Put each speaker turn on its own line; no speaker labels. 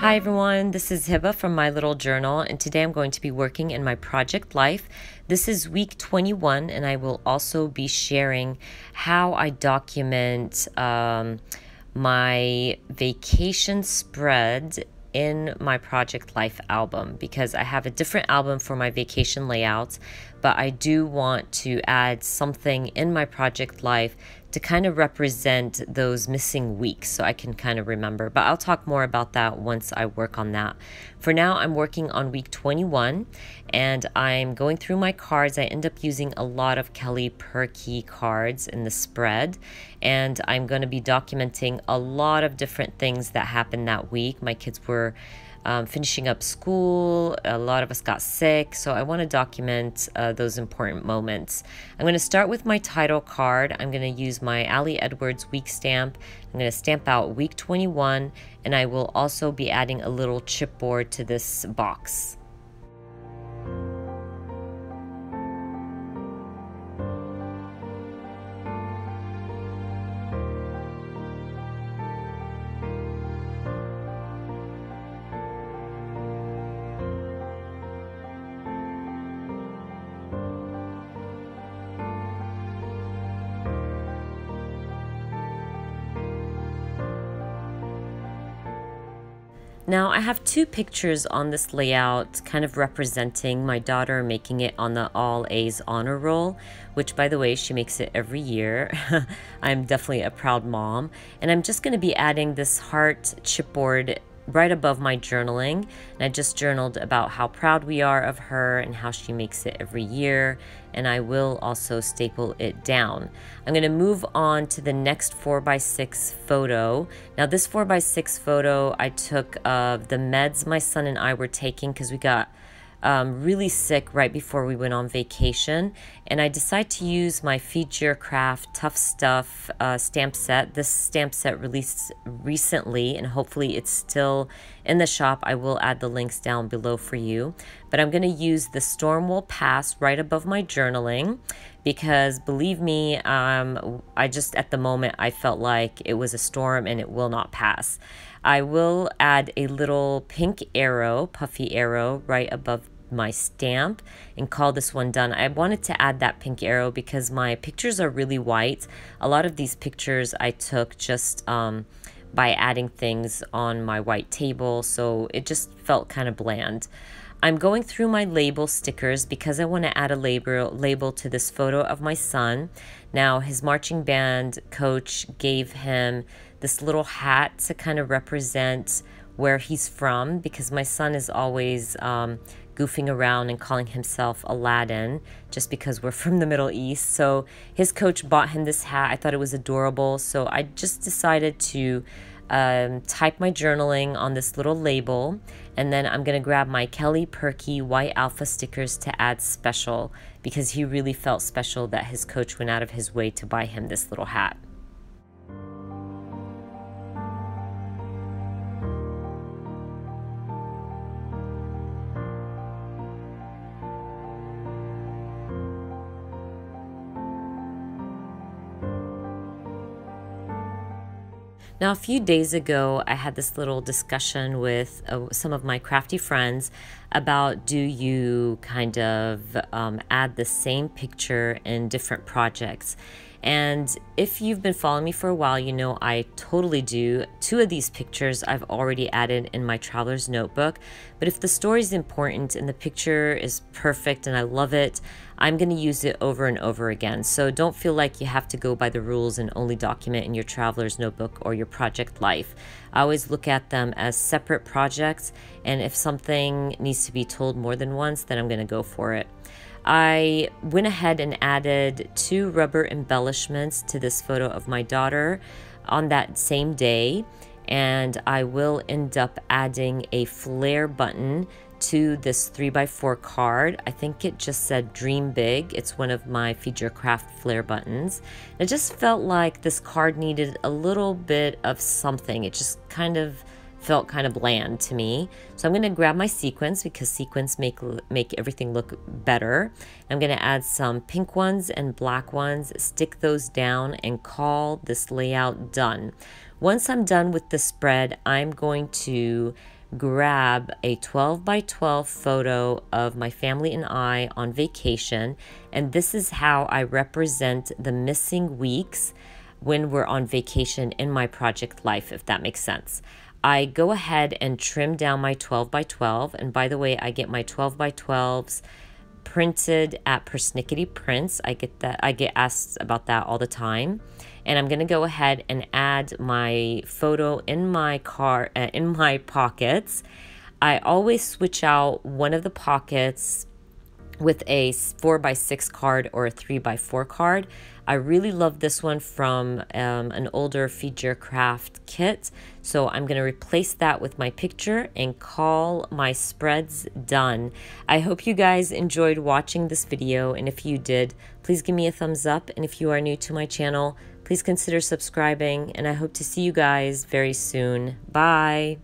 Hi everyone, this is Heba from My Little Journal, and today I'm going to be working in my project life. This is week 21, and I will also be sharing how I document my vacation spread in my project life album, because I have a different album for my vacation layouts, but I do want to add something in my project life to kind of represent those missing weeks so I can kind of remember. But I'll talk more about that once I work on that. For now, I'm working on week 21 and I'm going through my cards. I end up using a lot of Kelly Perky cards in the spread, and I'm going to be documenting a lot of different things that happened that week. My kids were finishing up school, a lot of us got sick, so I want to document those important moments. I'm going to start with my title card. I'm going to use my Allie Edwards week stamp. I'm going to stamp out week 21, and I will also be adding a little chipboard to this box. Now I have two pictures on this layout kind of representing my daughter making it on the all A's honor roll, which by the way, she makes it every year. I'm definitely a proud mom, and I'm just going to be adding this heart chipboard right above my journaling. And I just journaled about how proud we are of her and how she makes it every year, and I will also staple it down. I'm going to move on to the next 4x6 photo. Now this 4x6 photo I took of the meds my son and I were taking because we got really sick right before we went on vacation, and I decided to use my Feed Your Craft Tough Stuff stamp set. This stamp set released recently, and hopefully it's still in the shop. I will add the links down below for you, but I'm going to use The Storm Will Pass right above my journaling because believe me, I just at the moment I felt like it was a storm and it will not pass. I will add a little pink arrow, puffy arrow, right above my stamp and call this one done. I wanted to add that pink arrow because my pictures are really white. A lot of these pictures I took just by adding things on my white table, so it just felt kind of bland. I'm going through my label stickers because I want to add a label to this photo of my son. Now, his marching band coach gave him this little hat to kind of represent where he's from, because my son is always goofing around and calling himself Aladdin just because we're from the Middle East. So his coach bought him this hat. I thought it was adorable, so I just decided to type my journaling on this little label, and then I'm gonna grab my Kelly Perky White Alpha stickers to add special, because he really felt special that his coach went out of his way to buy him this little hat. Now, a few days ago, I had this little discussion with some of my crafty friends about, do you kind of add the same picture in different projects? And if you've been following me for a while, you know I totally do. Two of these pictures I've already added in my traveler's notebook. But if the story is important and the picture is perfect and I love it, I'm going to use it over and over again. So don't feel like you have to go by the rules and only document in your traveler's notebook or your project life. I always look at them as separate projects, and if something needs to be told more than once, then I'm going to go for it. I went ahead and added 2 rubber embellishments to this photo of my daughter on that same day, and I will end up adding a flare button to this 3x4 card. I think it just said Dream Big. It's one of my Feed Your Craft flare buttons. It just felt like this card needed a little bit of something. It just kind of felt kind of bland to me. So I'm going to grab my sequins because sequins make everything look better. I'm going to add some pink ones and black ones, stick those down, and call this layout done. Once I'm done with the spread, I'm going to grab a 12 by 12 photo of my family and I on vacation, and this is how I represent the missing weeks when we're on vacation in my project life, if that makes sense. I go ahead and trim down my 12 by 12, and by the way, I get my 12 by 12s printed at Persnickety Prints. I get asked about that all the time. And I'm gonna go ahead and add my photo in my pockets. I always switch out one of the pockets with a 4x6 card or a 3x4 card. I really love this one from an older Feed Your Craft kit. So I'm going to replace that with my picture and call my spreads done. I hope you guys enjoyed watching this video, and if you did, please give me a thumbs up. And if you are new to my channel, please consider subscribing, and I hope to see you guys very soon. Bye!